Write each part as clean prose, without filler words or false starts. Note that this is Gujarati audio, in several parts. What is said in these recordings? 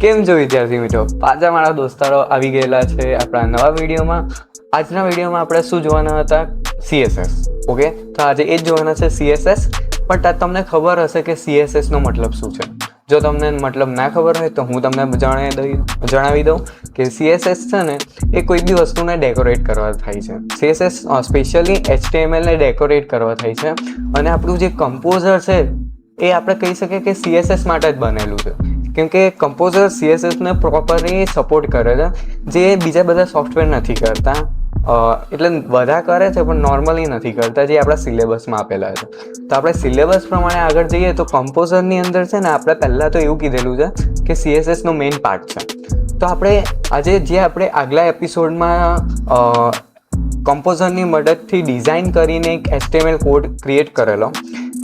કેમ છો વિદ્યાર્થી મિત્રો? પાછા મારા દોસ્તારો આવી ગયેલા છે આપણા નવા વિડીયોમાં. આજના વિડીયોમાં આપણે શું જોવાના હતા? CSS. ઓકે, તો આજે એ જ જોવાના છે CSS. પણ તમને ખબર હશે કે CSS નો મતલબ શું છે? જો તમને મતલબ ના ખબર હોય તો હું તમને જણાવી દઉં કે CSS છે ને એ કોઈ બી વસ્તુને ડેકોરેટ કરવા થાય છે. CSS સ્પેશિયલી HTML ને ડેકોરેટ કરવા થાય છે. અને આપણું જે કમ્પોઝર છે એ આપણે કહી શકીએ કે CSS માટે જ બનેલું છે. કેમ કે કમ્પોઝર CSS ને પ્રોપરલી સપોર્ટ કરે છે, જે બીજા બધા સોફ્ટવેર નથી કરતા. એટલે બધા કરે છે પણ નોર્મલી નથી કરતા, જે આપણા સિલેબસમાં આપેલા છે. તો આપણે સિલેબસ પ્રમાણે આગળ જઈએ તો કમ્પોઝરની અંદર છે ને આપણે પહેલાં તો એવું કીધેલું છે કે CSS નો મેઇન પાર્ટ છે. તો આપણે આજે જે આપણે આગલા એપિસોડમાં કમ્પોઝરની મદદથી ડિઝાઇન કરીને એક HTML કોડ ક્રિએટ કરેલો,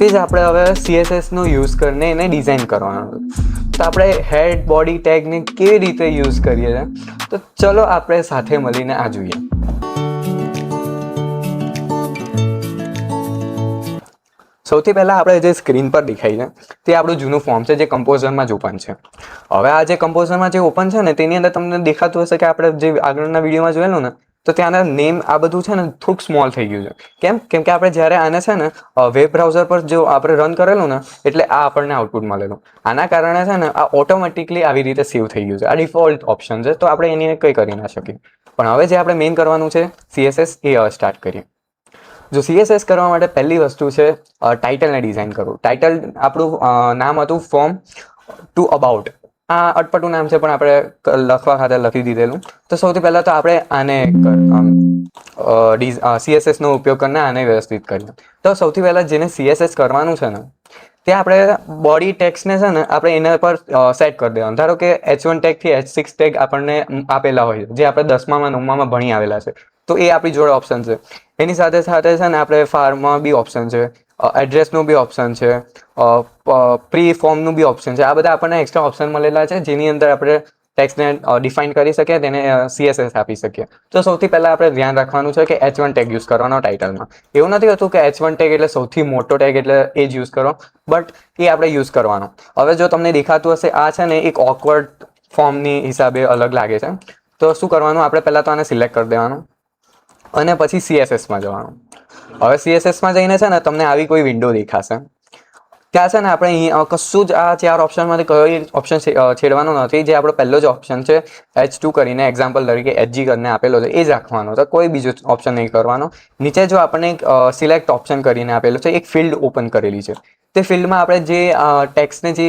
તે જ આપણે હવે CSS નો યુઝ કરીને એને ડિઝાઇન કરવાનો. તો આપણે હેડ બોડી ટેગને કેવી રીતે યુઝ કરીએ છીએ, તો ચલો આપણે સાથે મળીને આ જોઈએ. સૌથી પહેલા આપણે જે સ્ક્રીન પર દેખાય છે તે આપણું જૂનું ફોર્મ છે, જે કમ્પોઝરમાં જ ઓપન છે. હવે આ જે કમ્પોઝરમાં જે ઓપન છે ને તેની અંદર તમને દેખાતું હશે કે આપણે જે આગળના વિડીયોમાં જોયેલું ને, તો ત્યાંના નેમ આ બધું છે ને થોડુંક સ્મોલ થઈ ગયું છે. કેમ કે આપણે જ્યારે આને છે ને વેબ બ્રાઉઝર પર જો આપણે રન કરેલું ને, એટલે આ આપણને આઉટપુટ મળેલું. આના કારણે છે ને આ ઓટોમેટિકલી આવી રીતે સેવ થઈ ગયું છે. આ ડિફોલ્ટ ઓપ્શન છે, તો આપણે એની કંઈ કરી ના શકીએ. પણ હવે જે આપણે મેઇન કરવાનું છે CSS, એ હવે સ્ટાર્ટ કરીએ. જો CSS કરવા માટે પહેલી વસ્તુ છે ટાઇટલને ડિઝાઇન કરવું. ટાઇટલ આપણું નામ હતું ફ્રોમ ટુ અબાઉટ. આ અટપટું નામ છે પણ આપણે લખવા ખાતે લખી દીધેલું. તો સૌથી પહેલાં તો આપણે આને CSS નો ઉપયોગ કરીને આને વ્યવસ્થિત કરીએ. તો સૌથી પહેલાં જેને CSS કરવાનું છે ને, ત્યાં આપણે બોડી ટેક્સને છે ને આપણે એના પર સેટ કરી દેવાનું. ધારો કે H1 ટેગ થી H6 ટેગ આપણને આપેલા હોય, જે આપણે 10માં 9માં ભણી આવેલા છે, તો એ આપણી જોડે ઓપ્શન છે. એની સાથે સાથે છે ને આપણે ફાર્મમાં બી ઓપ્શન છે, એડ્રેસનું બી ઓપ્શન છે, પ્રી ફોર્મનું બી ઓપ્શન છે. આ બધા આપણને એક્સ્ટ્રા ઓપ્શન મળેલા છે, જેની અંદર આપણે ટેક્સને ડિફાઇન કરી શકીએ, તેને CSS આપી શકીએ. તો સૌથી પહેલાં આપણે ધ્યાન રાખવાનું છે કે H1 ટેગ યુઝ કરવાનો ટાઇટલમાં. એવું નથી હોતું કે H1 ટેગ એટલે સૌથી મોટો ટેગ એટલે એ જ યુઝ કરો, બટ એ આપણે યુઝ કરવાનો. હવે જો તમને દેખાતું હશે, આ છે ને એક ઓકવર્ડ ફોર્મની હિસાબે અલગ લાગે છે. તો શું કરવાનું, આપણે પહેલાં તો આને સિલેક્ટ કરી દેવાનું અને પછી CSSમાં જવાનું. હવે CSSમાં જઈને છે ને તમને આવી કોઈ વિન્ડો દેખાશે. ત્યાં છે ને આપણે અહીં કશું જ આ 4 ઓપ્શનમાંથી કયો ઓપ્શન છેડવાનો નથી. જે આપણો પહેલો જ ઓપ્શન છે H2 કરીને, એક્ઝામ્પલ તરીકે HG કરીને આપેલો છે, એ જ રાખવાનો છે. કોઈ બીજો ઓપ્શન નહીં કરવાનો. નીચે જો આપણને એક સિલેક્ટ ઓપ્શન કરીને આપેલું છે, એક ફિલ્ડ ઓપન કરેલી છે. તે ફિલ્ડમાં આપણે જે ટેક્સને જે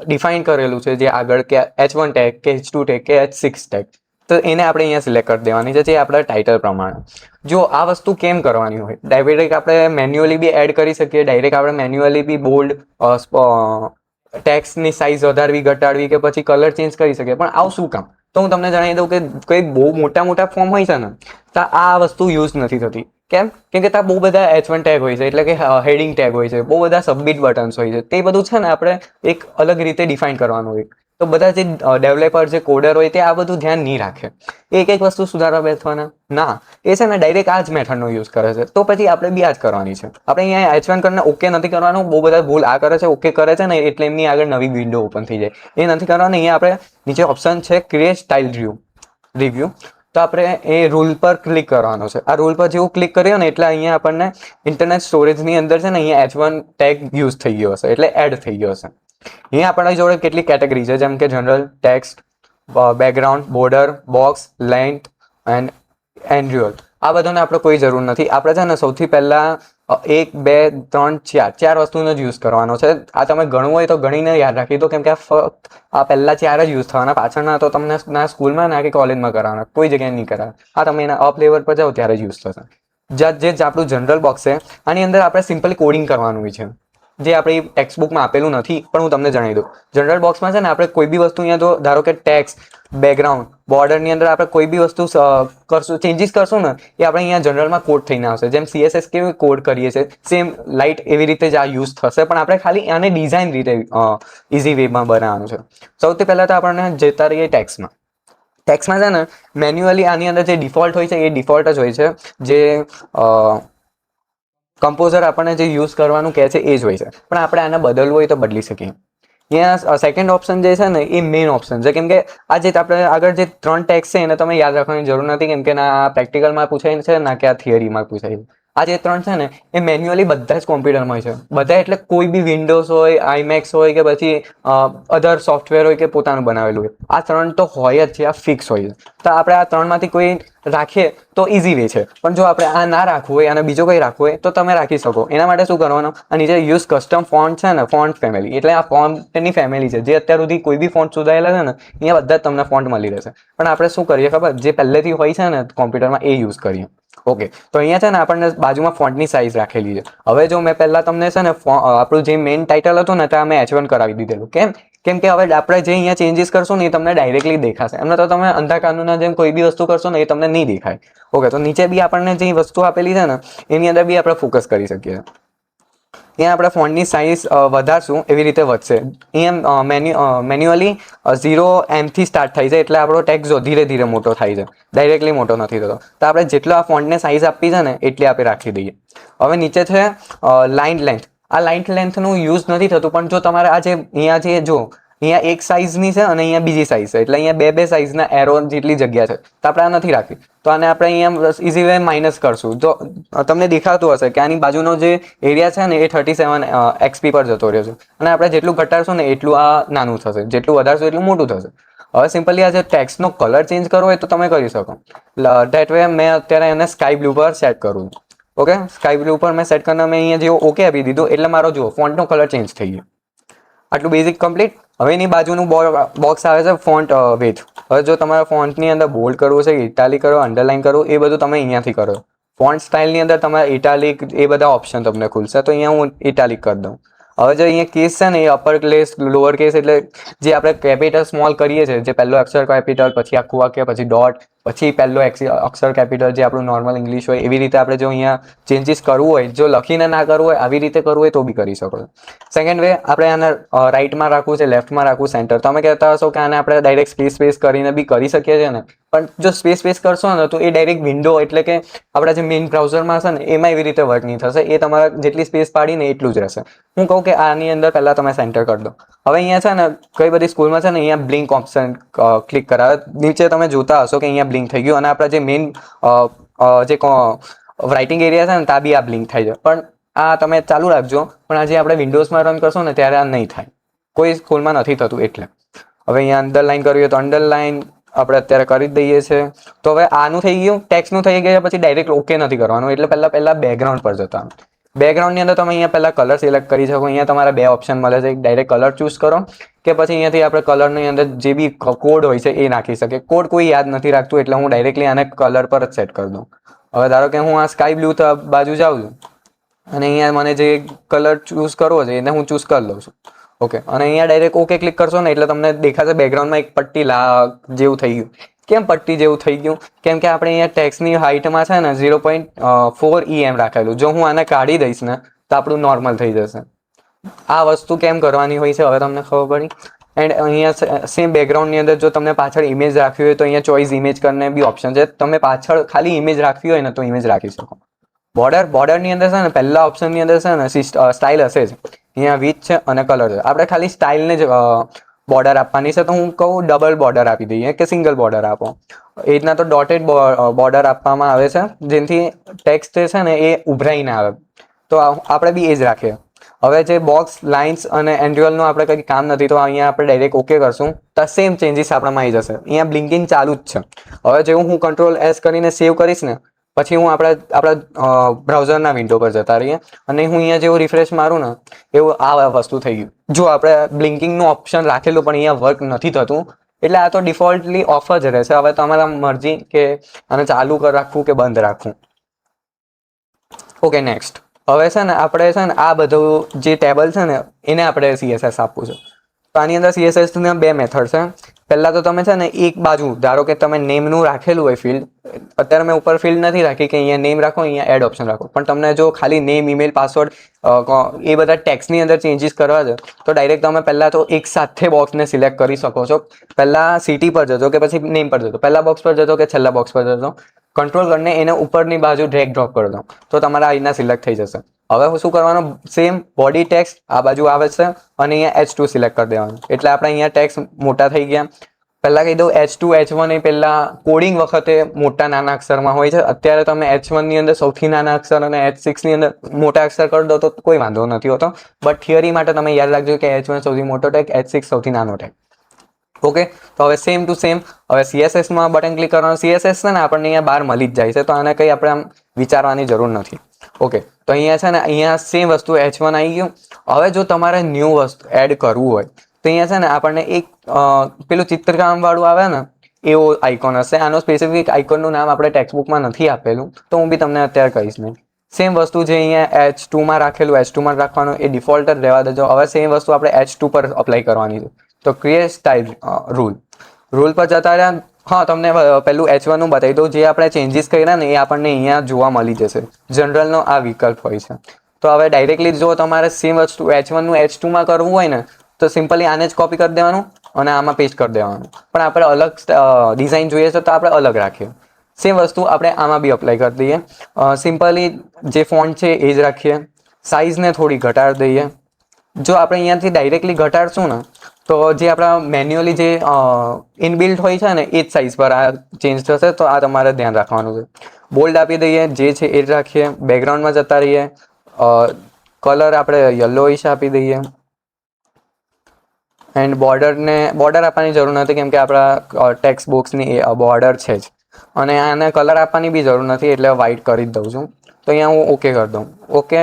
ડિફાઇન કરેલું છે, જે આગળ કે H1 ટેગ કે H2 ટેગ કે H6 ટેગ, તો એને આપણે અહીંયા સિલેક્ટ કરી દેવાની છે, જે આપણા ટાઇટલ પ્રમાણે. જો આ વસ્તુ કેમ કરવાની હોય, ડાયરેક્ટ આપણે મેન્યુઅલી બી એડ કરી શકીએ, ડાયરેક્ટ આપણે મેન્યુઅલી બી બોલ્ડ ટેક્સની સાઇઝ વધારવી ઘટાડવી કે પછી કલર ચેન્જ કરી શકીએ. પણ આવું શું કામ? તો હું તમને જણાવી દઉં કે કોઈ બહુ મોટા ફોર્મ હોય છે ને, તો આ વસ્તુ યુઝ નથી થતી. કેમ કે ત્યાં બહુ બધા H1 ટેગ હોય છે, એટલે કે હેડિંગ ટેગ હોય છે, બહુ બધા સબમિટ બટન્સ હોય છે. તે બધું છે ને આપણે એક અલગ રીતે ડિફાઇન કરવાનું હોય. તો બધા જે ડેવલપર, જે કોડર હોય, તે આ બધું ધ્યાન નહીં રાખે. એક વસ્તુ સુધારવા બેસવાના ના, એ છે ને ડાયરેક્ટ આ જ મેથડનો યુઝ કરે છે. તો પછી આપણે બી આ જ કરવાની છે. આપણે અહીંયા H1 કરીને ઓકે નથી કરવાનું. બહુ બધા ભૂલ આ કરે છે, ઓકે કરે છે ને એટલે એમની આગળ નવી વિન્ડો ઓપન થઈ જાય. એ નથી કરવાનું. અહીંયા આપણે નીચે ઓપ્શન છે ક્રિએટ સ્ટાઇલ રિવ્યુ. તો આપણે એ રૂલ પર ક્લિક કરવાનો છે. આ રૂલ પર જેવું ક્લિક કર્યો ને એટલે અહીંયા આપણને ઇન્ટરનેટ સ્ટોરેજની અંદર છે ને અહીંયા H1 ટેગ યુઝ થઈ ગયો હશે, એટલે એડ થઈ ગયો હશે. અહીંયા આપણા જોડે કેટલી કેટેગરી છે, જેમ કે general, text, background, border, box, length and એન્ડ્યુઅલ. આ બધાને આપણે કોઈ જરૂર નથી. આપણે છે ને સૌથી પહેલાં 1 2 3 4 વસ્તુનો જ યુઝ કરવાનો છે. આ તમે ગણવું હોય તો ગણીને યાદ રાખી દો, કેમ કે આ પહેલા 4 જ યુઝ થવાના. પાછળના તો તમને ના સ્કૂલમાં ના કે કોલેજમાં કરાવવાના, કોઈ જગ્યાએ નહીં કરાવવાના. આ તમે એના અપ લેવલ પર જાઓ ત્યારે જ યુઝ થશે. જે આપણું જનરલ બોક્સ છે, આની અંદર આપણે સિમ્પલી કોડિંગ કરવાનું હોય છે, જે આપણી ટેક્સ્ટ બુકમાં આપેલું નથી, પણ હું તમને જણાવી દઉં. જનરલ બોક્સમાં છે ને આપણે કોઈ બી વસ્તુ અહીંયા તો ધારો કે ટેક્સ્ટ, બેકગ્રાઉન્ડ, બોર્ડરની અંદર આપણે કોઈ બી વસ્તુ કરશું, ચેન્જીસ કરશું ને, એ આપણે અહીંયા જનરલમાં કોડ થઈને આવશે. જેમ CSS કેવી કોડ કરીએ છીએ, સેમ લાઇટ એવી રીતે જ આ યુઝ થશે, પણ આપણે ખાલી આને ડિઝાઇન રીતે ઇઝી વેમાં બનાવવાનું છે. સૌથી પહેલાં તો આપણને જતા રહીએ ટેક્સમાં. ટેક્સમાં છે ને મેન્યુઅલી આની અંદર જે ડિફોલ્ટ હોય છે એ ડિફોલ્ટ જ હોય છે. જે કમ્પોઝર આપણને જે યુઝ કરવાનું કહે છે એ જ હોય છે. પણ આપણે આને બદલવું હોય તો બદલી શકીએ. અહીંયા સેકન્ડ ઓપ્શન જે છે ને એ મેઇન ઓપ્શન છે, કેમ કે આ જે આપણે આગળ જે 3 ટેક્સ છે એને તમે યાદ રાખવાની જરૂર નથી, કેમ કે ના પ્રેક્ટિકલમાં પૂછાય છે ના કે આ થિયરીમાં પૂછાય છે. આ જે 3 છે ને એ મેન્યુઅલી બધા જ કોમ્પ્યુટરમાં છે, બધા એટલે કોઈ બી વિન્ડોઝ હોય, આઈમેક્સ હોય કે પછી અધર સોફ્ટવેર હોય કે પોતાનું બનાવેલું હોય, આ 3 તો હોય જ છે, આ ફિક્સ હોય છે. તો આપણે આ 3માંથી કોઈ રાખીએ તો ઇઝી વે છે, પણ જો આપણે આ ના રાખવું હોય અને બીજો કોઈ રાખવું હોય તો તમે રાખી શકો. એના માટે શું કરવાનું, આ નીચે યુઝ કસ્ટમ ફોન્ટ છે ને, ફોન્ટ ફેમિલી, એટલે આ ફોન્ટની ફેમિલી છે જે અત્યાર સુધી કોઈ બી ફોન્ટ શોધાયેલા છે ને અહીંયા બધા જ તમને ફોન્ટ મળી રહેશે. પણ આપણે શું કરીએ ખબર, જે પહેલેથી હોય છે ને કોમ્પ્યુટરમાં એ યુઝ કરીએ. ઓકે, તો અહીંયા છે ને આપણને બાજુમાં ફોન્ટની સાઇઝ રાખેલી છે. હવે જો મેં પહેલા તમને છે ને આપણું જે મેઇન ટાઇટલ હતું ને ત્યાં મેં H1 કરાવી દીધેલું. કેમ કે હવે આપણે જે અહીંયા ચેન્જીસ કરશું ને એ તમને ડાયરેક્ટલી દેખાશે, એમને તો તમે અંધા કાનૂનના જેમ કોઈ બી વસ્તુ કરશો ને એ તમને નહીં દેખાય. ઓકે, તો નીચે બી આપણને જે વસ્તુ આપેલી છે ને એની અંદર બી આપણે ફોકસ કરી શકીએ. અહીંયા આપણે ફોન્ટની સાઇઝ વધારશું એવી રીતે વધશે. અહીંયા મેન્યુઅલી 0M થી સ્ટાર્ટ થાય છે, એટલે આપણો ટેક્સ જો ધીરે ધીરે મોટો થાય છે, ડાયરેક્ટલી મોટો નથી થતો. તો આપણે જેટલો આ ફોન્ટને સાઇઝ આપી છે ને એટલી આપણે રાખી દઈએ. હવે નીચે છે લાઇન લેન્થ. આ લાઇન લેન્થનું યુઝ નથી થતું, પણ જો તમારે આ જે અહીંયા જે જો અહીંયા એક સાઇઝની છે અને અહીંયા બીજી સાઇઝ છે, એટલે અહીંયા બે સાઇઝના એરો જેટલી જગ્યા છે, તો આપણે આ નથી રાખવી. તો આને આપણે અહીંયા ઇઝી વે માઇનસ કરશું. જો તમને દેખાતું હશે કે આની બાજુનો જે એરિયા છે ને એ 37 XP પર જતો રહ્યો છે, અને આપણે જેટલું ઘટાડશું ને એટલું આ નાનું થશે, જેટલું વધારશું એટલું મોટું થશે. હવે સિમ્પલી આ જે ટેક્સ્ટનો કલર ચેન્જ કરવો હોય તો તમે કરી શકો. ધેટ વે મેં અત્યારે એને સ્કાય બ્લુ પર સેટ કરું છું. ઓકે, સ્કાય બ્લુ પર મેં સેટ કરીને મેં અહીંયા જેવો ઓકે આપી દીધું એટલે મારો જુઓ ફોન્ટનો કલર ચેન્જ થઈ ગયો. આટલું બેઝિક કમ્પ્લીટ. હવે એની બાજુનું બોક્સ આવે છે ફોન્ટ વિથ. હવે જો તમારે ફોન્ટની અંદર બોલ્ડ કરવું છે, ઇટાલિક કરો, અંડરલાઇન કરવું, એ બધું તમે અહીંયાથી કરો. ફોન્ટ સ્ટાઇલની અંદર તમારે ઇટાલિક એ બધા ઓપ્શન તમને ખુલશે, તો અહીંયા હું ઇટાલિક કરી દઉં. હવે જો અહીંયા કેસ છે ને એ અપર કેસ, લોઅર કેસ, એટલે જે આપણે કેપિટલ સ્મોલ કરીએ છીએ, જે પહેલો અક્ષર કેપિટલ, પછી આખું વાક્ય, પછી ડોટ, પછી પહેલો અક્ષર કેપિટલ જે આપણું નોર્મલ ઇંગ્લિશ હોય, એવી રીતે આપણે જો અહીંયા ચેન્જીસ કરવું હોય, જો લખીને ના કરવું હોય, આવી રીતે કરવું હોય તો બી કરી શકો. સેકન્ડ વે, આપણે આને રાઈટમાં રાખવું છે, લેફ્ટમાં રાખવું, સેન્ટર. તમે કહેતા હશો કે આને આપણે ડાયરેક્ટ સ્પેસ કરીને બી કરી શકીએ છીએ ને, પણ જો સ્પેસ કરશો ને તો એ ડાયરેક્ટ વિન્ડો, એટલે કે આપણા જે મેઇન બ્રાઉઝરમાં હશે ને એમાં એવી રીતે વર્ક નહીં થશે. એ તમારા જેટલી સ્પેસ પાડીને એટલું જ રહેશે. હું કહું કે આની અંદર પહેલા તમે સેન્ટર કરી દો. હવે અહીંયા છે ને કઈ બધી સ્કૂલમાં છે ને અહીંયા બ્લિંક ઓપ્શન ક્લિક કરાવે. નીચે તમે જોતા હશો કે અહીંયા બ્લિંક થઈ ગયું, અને આપણા જે મેઇન જે રાઇટિંગ એરિયા છે ને ત્યાં બી આ બ્લિંક થાય છે. પણ આ તમે ચાલુ રાખજો, પણ આજે આપણે વિન્ડોઝમાં રન કરશો ને ત્યારે આ નહીં થાય, કોઈ સ્કૂલમાં નથી થતું. એટલે હવે અહીંયા અંડરલાઇન કરવી હોય તો અંડરલાઇન આપણે અત્યારે કરી જ દઈએ છીએ. તો હવે આનું થઈ ગયું, ટેક્સનું થઈ ગયું, પછી ડાયરેક્ટ ઓકે નથી કરવાનું, એટલે પહેલા બેકગ્રાઉન્ડ પર જતા. બેકગ્રાઉન્ડની અંદર તમે અહીંયા પહેલા કલર સિલેક્ટ કરી શકો. અહીંયા તમારા બે ઓપ્શન મળે છે, એક ડાયરેક્ટ કલર ચૂઝ કરો, કે પછી અહીંયાથી આપણે કલરની અંદર જે બી કોડ હોય છે એ નાખી શકીએ. કોડ કોઈ યાદ નથી રાખતું, એટલે હું ડાયરેક્ટલી આને કલર પર જ સેટ કરી દઉં. હવે ધારો કે હું આ સ્કાય બ્લુ બાજુ જાઉં છું અને અહીંયા મને જે કલર ચૂઝ કરવો છે એને હું ચૂઝ કરી લઉં છું. ઓકે, અને અહીંયા ડાયરેક્ટ ઓકે ક્લિક કરશો ને એટલે તમને દેખાશે બેકગ્રાઉન્ડમાં એક પટ્ટી જેવું થઈ ગયું. કેમ પટ્ટી જેવું થઈ ગયું? કેમ કે આપણે અહીંયા ટેક્સની હાઇટમાં છે ને 0.4 EM રાખેલું. જો હું આને કાઢી દઈશ ને તો આપણું નોર્મલ થઈ જશે. આ વસ્તુ કેમ કરવાની હોય છે હવે તમને ખબર પડી. એન્ડ અહીંયા સેમ બેકગ્રાઉન્ડની અંદર જો તમને પાછળ ઇમેજ રાખવી હોય તો અહીંયા ચોઇસ ઇમેજ કરીને બી ઓપ્શન છે. તમે પાછળ ખાલી ઇમેજ રાખવી હોય ને તો ઇમેજ રાખી શકો. બોર્ડરની અંદર છે ને પહેલા ઓપ્શનની અંદર છે ને સ્ટાઇલ હશે જ. અહીંયા વિથ છે અને કલર છે. આપણે ખાલી સ્ટાઇલને જ બોર્ડર આપવાની છે, તો હું કહું ડબલ બોર્ડર આપી દઈએ કે સિંગલ બોર્ડર આપો. એ રીતના તો ડોટેડ બોર્ડર આપવામાં આવે છે, જેથી ટેક્સ્ટ છે ને એ ઉભરાઈને આવે. તો આપણે બી એ જ રાખીએ. હવે જે બોક્સ, લાઇન્સ અને એન્ડ્યુઅલનું આપણે કંઈ કામ નથી, તો અહીંયા આપણે ડાયરેક્ટ ઓકે કરશું તો સેમ ચેન્જીસ આપણામાં આવી જશે. અહીંયા બ્લિંકિંગ ચાલુ જ છે. હવે જેવું હું Ctrl+S કરીને સેવ કરીશ ને પછી હું આપણા બ્રાઉઝરના વિન્ડો પર જતા રહીએ અને હું અહીંયા જેવું રિફ્રેશ મારું ને એવું આ વસ્તુ થઈ ગયું. જો આપણે બ્લિંકિંગનું ઓપ્શન રાખેલું પણ અહીંયા વર્ક નથી થતું, એટલે આ તો ડિફોલ્ટલી ઓફ જ રહેશે. હવે તમારા મરજી કે આને ચાલુ રાખવું કે બંધ રાખવું. Okay, next. હવે છે ને આપણે છે ને આ બધું જે ટેબલ છે ને એને આપણે CSS આપવું છે. તો આની અંદર CSSના બે મેથડ છે. પહેલા તો તમે છે ને એક બાજુ ધારો કે તમે નેમનું રાખેલું હોય ફિલ્ડ. અત્યારે મેં ઉપર ફિલ્ડ નથી રાખી કે અહીંયા નેમ રાખો, અહીંયા એડ ઓપ્શન રાખો. પણ તમને જો ખાલી નેમ, ઈમેલ, પાસવર્ડ એ બધા ટેક્સની અંદર ચેન્જીસ કરવા છે તો ડાયરેક્ટ તમે પહેલા તો એક સાથે બોક્સને સિલેક્ટ કરી શકો છો. પહેલા સિટી પર જજો કે પછી નેમ પર જજો, પહેલા બોક્સ પર જજો કે છેલ્લા બોક્સ પર જજો. કંટ્રોલ કરીને એને ઉપરની બાજુ ડ્રેગ ડ્રોપ કરી દો તો તમારા અહીંના સિલેક્ટ થઈ જશે. હવે શું કરવાનું, સેમ બોડી ટેક્સ્ટ આ બાજુ આવે છે અને અહીંયા H2 સિલેક્ટ કરી દેવાનું, એટલે આપણે અહીંયા ટેક્સ્ટ મોટા થઈ ગયા. પહેલા કહી દઉં H2 H1 એ પહેલા કોડિંગ વખતે મોટા નાના અક્ષરમાં હોય છે. અત્યારે તમે H1 ની અંદર સૌથી નાના અક્ષર અને H6 ની અંદર મોટા અક્ષર કરી દો તો કોઈ વાંધો નથી હોતો, બટ થિયરી માટે તમે યાદ રાખજો કે H1 સૌથી મોટો ટેગ, H6 સૌથી નાનો ટેગ. ઓકે, તો હવે સેમ ટુ સેમ હવે CSS માં બટન ક્લિક કરવાનું. CSS છે ને આપણને અહીંયા બહાર મળી જ જાય છે, તો આને કંઈ આપણે આમ વિચારવાની જરૂર નથી. ઓકે, તો અહીંયા છે ને અહીંયા સેમ વસ્તુ H1 આવી ગયું. હવે જો તમારે ન્યૂ વસ્તુ એડ કરવું હોય તો અહીંયા છે ને આપણને એક પેલું ચિત્રકામ વાળું આવે ને એવો આઇકોન હશે. આનો સ્પેસિફિક આઇકોનનું નામ આપણે ટેક્સ્ટબુકમાં નથી આપેલું, તો હું બી તમને અત્યારે કહીશ નહીં. સેમ વસ્તુ જે અહીંયા H2 માં રાખેલું H2 માં રાખવાનું, એ ડિફોલ્ટ જ રહેવા દેજો. હવે સેમ વસ્તુ આપણે H2 પર અપ્લાય કરવાની છે. તો ક્રિએટ સ્ટાઇલ રૂલ પર જતા રહ્યા. હા, તમને પેલું H1 નું બતાવી દઉં. જે આપણે ચેન્જીસ કર્યા ને એ આપણને અહીંયા જોવા મળી જશે. જનરલનો આ વિકલ્પ હોય છે. તો હવે ડાયરેક્ટલી જો તમારે સેમ વસ્તુ H1 નું H2 માં કરવું હોય ને તો સિમ્પલી આને જ કોપી કરી દેવાનું અને આમાં પેસ્ટ કરી દેવાનું. પણ આપણે અલગ ડિઝાઇન જોઈએ છે તો આપણે અલગ રાખીએ. સેમ વસ્તુ આપણે આમાં બી અપ્લાય કરી દઈએ. સિમ્પલી જે ફોન્ટ છે એ જ રાખીએ. સાઇઝને થોડી ઘટાડી દઈએ. જો આપણે અહીંયાથી ડાયરેક્ટલી ઘટાડશું ને તો જે આપણા મેન્યુઅલી જે ઇનબિલ્ટ હોય છે ને એ જ સાઇઝ પર આ ચેન્જ થશે, તો આ તમારે ધ્યાન રાખવાનું છે. બોલ્ડ આપી દઈએ, જે છે એ જ રાખીએ. બેકગ્રાઉન્ડમાં જતા રહીએ. કલર આપણે યલોઇશ આપી દઈએ. એન્ડ બોર્ડર આપવાની જરૂર નથી, કેમ કે આપણા ટેક્સ્ટ બોક્સની બોર્ડર છે જ. અને આને કલર આપવાની બી જરૂર નથી, એટલે વ્હાઇટ કરી જ દઉં છું. તો અહીંયા હું ઓકે કરી દઉં. ઓકે,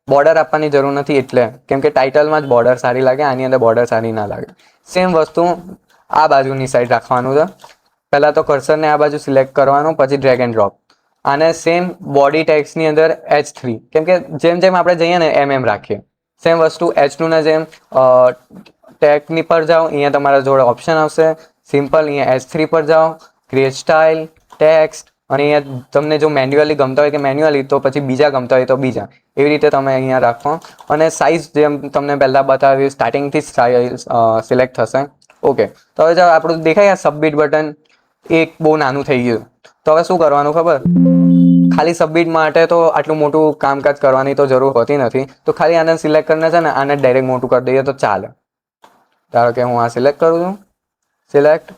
બોર્ડર આપવાની જરૂર નથી એટલે, કેમ કે ટાઇટલમાં જ બોર્ડર સારી લાગે, આની અંદર બોર્ડર સારી ના લાગે. સેમ વસ્તુ આ બાજુની સાઈડ રાખવાનું છે. પહેલાં તો કર્સરને આ બાજુ સિલેક્ટ કરવાનું, પછી ડ્રેગ એન્ડ ડ્રોપ. આને સેમ બોડી ટેક્સ્ટની અંદર H3, કેમ કે જેમ જેમ આપણે જઈએ ને એમ રાખીએ. સેમ વસ્તુ H2 ના જેમ ટેગની પર જાઓ, અહીંયા તમારા જોડે ઓપ્શન આવશે. સિમ્પલ અહીંયા H3 પર જાઓ, ક્રિએટ સ્ટાઇલ, ટેક્સ્ટ, અને અહીંયા તમને જો મેન્યુઅલી ગમતા હોય કે મેન્યુઅલી, તો પછી બીજા ગમતા હોય તો બીજા. એવી રીતે તમે અહીંયા રાખો. અને સાઇઝ જેમ તમને પહેલાં બતાવ્યું સ્ટાર્ટિંગથી સિલેક્ટ થશે. ઓકે, તો હવે જો આપણું દેખાય સબમિટ બટન એક બહુ નાનું થઈ ગયું. તો હવે શું કરવાનું ખબર? ખાલી સબમિટ માટે તો આટલું મોટું કામકાજ કરવાની તો જરૂર હોતી નથી. તો ખાલી આને સિલેક્ટ કરીને છે ને આને ડાયરેક્ટ મોટું કરી દઈએ તો ચાલે. ધારો કે હું આ સિલેક્ટ કરું છું, સિલેક્ટ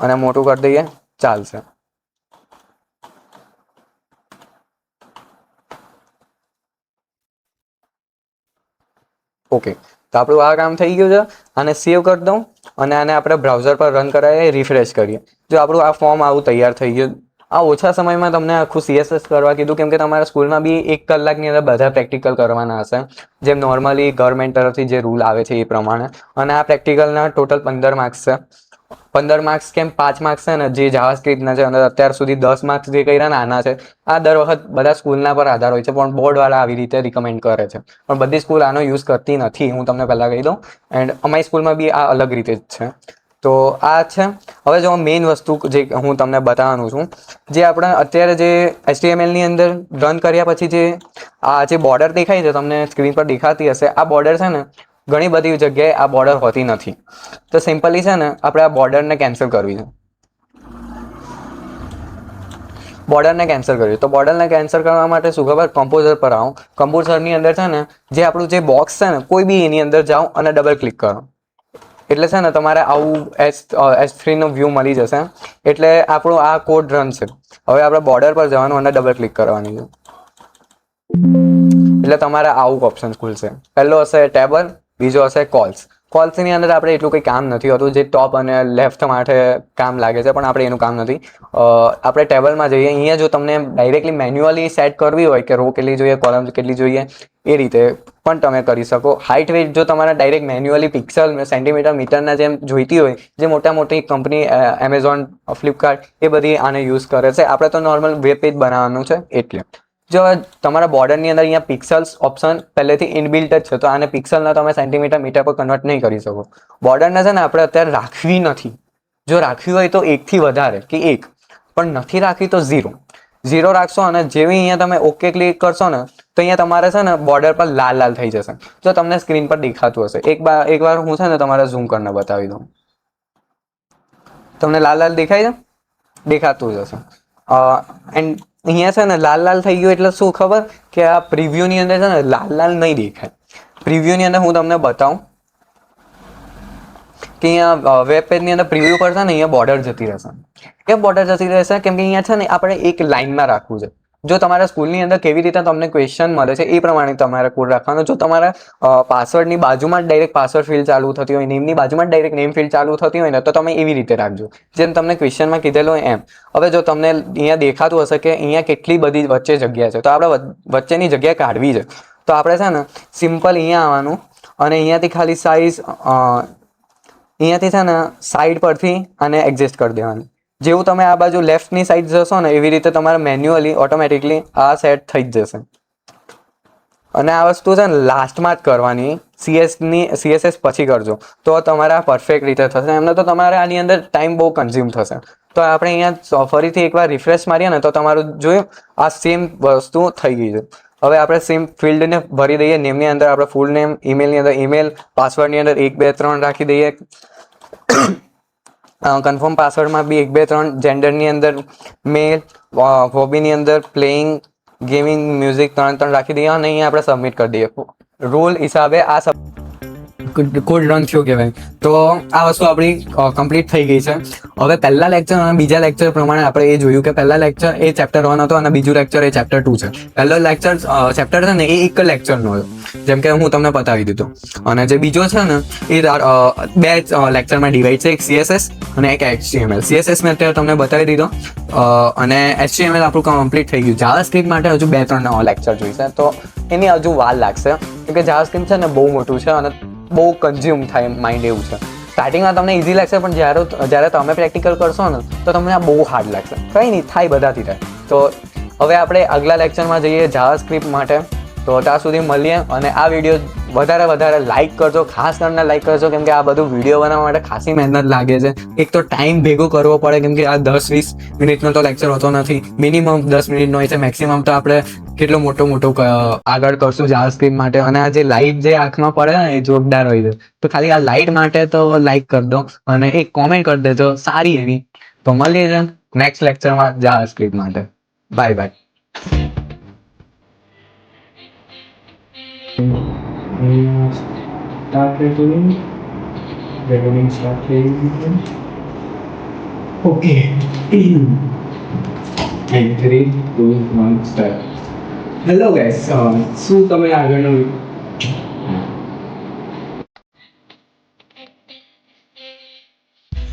અને મોટું કરી દઈએ, ચાલશે. ઓકે, તો આપણું આ કામ થઈ ગયું છે. આને સેવ કરી દઉં અને આને આપણે બ્રાઉઝર પર રન કરાવીએ, રિફ્રેશ કરીએ. જો આપણું આ ફોર્મ આવું તૈયાર થઈ ગયું. આ ઓછા સમયમાં તમને આખું CSS કરવા કીધું, કેમ કે તમારા સ્કૂલમાં બી 1 કલાકની અંદર બધા પ્રેક્ટિકલ કરવાના હશે, જેમ નોર્મલી ગવર્મેન્ટ તરફથી જે રૂલ આવે છે એ પ્રમાણે. અને આ પ્રેક્ટિકલના ટોટલ 15 માર્ક્સ છે. 15 માર્ક્સ કેમ 5 માર્ક્સ છે ને જે જાવાસ્ક્રિપ્ટના છે, અને અત્યાર સુધી 10 માર્ક્સ જે કર્યા ને આના છે. આ દર વખત બધા સ્કૂલના પર આધાર હોય છે, પણ બોર્ડવાળા આવી રીતે રિકમેન્ડ કરે છે. પણ બધી સ્કૂલ આનો યુઝ કરતી નથી, હું તમને પહેલાં કહી દઉં. એન્ડ અમારી સ્કૂલમાં બી આ અલગ રીતે જ છે. તો આ છે. હવે જો મેઇન વસ્તુ જે હું તમને બતાવવાનું છું, જે આપણે અત્યારે જે HTML ની અંદર રન કર્યા પછી જે બોર્ડર દેખાય છે, તમને સ્ક્રીન પર દેખાતી હશે. આ બોર્ડર છે ને ઘણી બધી જગ્યાએ આ બોર્ડર હોતી નથી. તો સિમ્પલી છે ને આપણે આ બોર્ડરને કેન્સલ કરવી છે. બોર્ડરને કેન્સલ કર્યું. તો બોર્ડરને કેન્સલ કરવા માટે શું ખબર? કમ્પોઝર પર આવો. કમ્પોઝરની અંદર છે ને જે આપણું જે બોક્સ છે ને કોઈ બી એની અંદર જાઓ અને ડબલ ક્લિક કરો, એટલે છે ને તમારે આવું H3 નો વ્યૂ મળી જશે. એટલે આપણું આ કોડ રન છે. હવે આપણે બોર્ડર પર જવાનું અને ડબલ ક્લિક કરવાની છે, એટલે તમારે આવું ઓપ્શન ખુલશે. પહેલો હશે ટેબલ, બીજો હશે કોલ્સ. કોલ્સની અંદર આપણે એટલું કંઈ કામ નથી હોતું, જે ટોપ અને લેફ્ટ માટે કામ લાગે છે, પણ આપણે એનું કામ નથી. આપણે ટેબલમાં જઈએ. અહીંયા જો તમને ડાયરેક્ટલી મેન્યુઅલી સેટ કરવી હોય કે રો કેટલી જોઈએ, કોલમ કેટલી જોઈએ, એ રીતે પણ તમે કરી શકો. હાઇટ વેટ જો તમારે ડાયરેક્ટ મેન્યુઅલી પિક્સલ, સેન્ટીમીટર, મીટરના જેમ જોઈતી હોય, જે મોટી કંપની એમેઝોન, ફ્લિપકાર્ટ એ બધી આને યુઝ કરે છે. આપણે તો નોર્મલ વેબ પેજ બનાવવાનું છે એટલે. જો તમારા બોર્ડરની અંદર અહીંયા પિક્સલ્સ ઓપ્શન પહેલેથી ઇનબિલ્ટ જ છે, તો આને પિક્સલના તમે સેન્ટીમીટર, મીટર પર કન્વર્ટ નહીં કરી શકો. બોર્ડરને છે ને આપણે અત્યારે રાખવી નથી. જો રાખવી હોય તો 1 થી વધારે કે 1, પણ નથી રાખવી તો 0 રાખશો. અને જેવી અહીંયા તમે ઓકે ક્લિક કરશો ને તો અહીંયા તમારે છે ને બોર્ડર પર લાલ થઈ જશે. જો તમને સ્ક્રીન પર દેખાતું હશે, એકવાર હું છે ને તમારે ઝૂમ કરીને બતાવી દઉં. તમને લાલ દેખાય છે? દેખાતું જ હશે. એન્ડ અહીંયા છે ને લાલ થઈ ગયું એટલે શું ખબર કે આ પ્રિવ્યુની અંદર છે ને લાલ નહીં દેખાય. પ્રિવ્યુની અંદર હું તમને બતાવું કે અહીંયા વેબ પેજની અંદર પ્રિવ્યુ પર છે ને અહીંયા બોર્ડર જતી રહેશે. કેમ બોર્ડર જતી રહેશે? કેમ કે અહીંયા છે ને આપણે એક લાઇનમાં રાખવું છે. જો તમારા સ્કૂલની અંદર કેવી રીતે તમને ક્વેશ્ચન મળે છે એ પ્રમાણે તમારે કોડ રાખવાનો. જો તમારા પાસવર્ડની બાજુમાં જ ડાયરેક્ટ પાસવર્ડ ફિલ્ડ ચાલુ થતી હોય, નેમની બાજુમાં જ ડાયરેક્ટ નેમ ફિલ્ડ ચાલુ થતી હોય ને તો તમે એવી રીતે રાખજો જેમ તમને ક્વેશ્ચનમાં કીધેલું હોય એમ. હવે જો તમને અહીંયા દેખાતું હશે કે અહીંયા કેટલી બધી વચ્ચે જગ્યા છે, તો આપણે વચ્ચેની જગ્યા કાઢવી છે. તો આપણે છે ને સિમ્પલ અહીંયા આવવાનું અને અહીંયાથી ખાલી અહીંયાથી છે ને સાઈડ પરથી આને એડજસ્ટ કરી દેવાનું. જેવું તમે આ બાજુ લેફ્ટની સાઈડ જશો ને એવી રીતે તમારે મેન્યુઅલી ઓટોમેટિકલી આ સેટ થઈ જ જશે. અને આ વસ્તુ છે ને લાસ્ટમાં જ કરવાની, CSS પછી કરજો તો તમારે આ પરફેક્ટ રીતે થશે. એમને તો તમારે આની અંદર ટાઈમ બહુ કન્ઝ્યુમ થશે. તો આપણે અહીંયા ફરીથી એકવાર રિફ્રેશ મારીએ ને તો તમારું જોયું આ સેમ વસ્તુ થઈ ગઈ છે. હવે આપણે સેમ ફિલ્ડને ભરી દઈએ. નેમની અંદર આપણે ફૂલ નેમ, ઈમેલની અંદર ઈમેલ, પાસવર્ડની અંદર 1 2 3 રાખી દઈએ. કન્ફર્મ પાસવર્ડમાં બી 1 2 3, જેન્ડરની અંદર મેલ, હોબીની અંદર પ્લેઇંગ, ગેમિંગ, મ્યુઝિક 3 3 રાખી દઈએ અને અહીંયા આપણે સબમિટ કરી દઈએ. રોલ હિસાબે આ કોડ રન થયો કહેવાય. તો આ વસ્તુ આપણી કમ્પ્લીટ થઈ ગઈ છે. હવે પહેલા લેક્ચર અને બીજા લેક્ચર પ્રમાણે આપણે એ જોયું કે પહેલા લેક્ચર એ ચેપ્ટર 1 હતો અને બીજું લેક્ચર એ ચેપ્ટર 2 છે. પહેલો લેક્ચર ચેપ્ટર છે ને એ એક લેક્ચરનો હતો, જેમ કે હું તમને બતાવી દીધું. અને જે બીજો છે ને એ 2 લેક્ચરમાં ડિવાઈડ છે, એક CSS અને એક HTML. CSS મેં અત્યારે તમને બતાવી દીધો અને HTML આપણું કમ્પ્લીટ થઈ ગયું. જાવાસ્ક્રિપ્ટ માટે હજુ 2 3 લેક્ચર જોઈશે તો એની હજુ વાર લાગશે, કેમ કે જાવાસ્ક્રિપ્ટ છે ને બહુ મોટું છે અને બહુ કન્ઝ્યુમ થાય માઇન્ડ એવું છે. સ્ટાર્ટિંગમાં તમને ઇઝી લાગશે પણ જ્યારે તમે પ્રેક્ટિકલ કરશો ને તો તમને આ બહુ હાર્ડ લાગશે. કંઈ નહીં થાય, બધાથી થાય. તો હવે આપણે આગલા લેક્ચરમાં જઈએ જાવાસ્ક્રિપ્ટ માટે. તો ત્યાં સુધી મળીએ અને આ વિડીયો વધારે લાઇક કરજો, ખાસ કરીને લાઇક કરજો, કેમ કે આ બધું વિડીયો બનાવવા માટે ખાસી મહેનત લાગે છે. એક તો ટાઈમ ભેગો કરવો પડે, કેમ કે આ 10-20 મિનિટનો તો લેક્ચર હોતો નથી, મિનિમમ 10 મિનિટનો હોય છે. મેક્સિમમ તો આપણે કેટલો મોટો આગળ કરશું જાવાસ્ક્રિપ્ટ માટે. અને આ જે લાઇટ જે આંખમાં પડે ને એ જોરદાર હોય છે. તો ખાલી આ લાઇટ માટે તો લાઇક કરી દો અને એક કોમેન્ટ કરી દેજો સારી એવી. તો મળીએ છે નેક્સ્ટ લેક્ચરમાં જાવાસ્ક્રિપ્ટ માટે. Bye bye. Start recording. Recording start playing. Okay. And 3 2 1 start. Hello guys. શું તમે આગળનો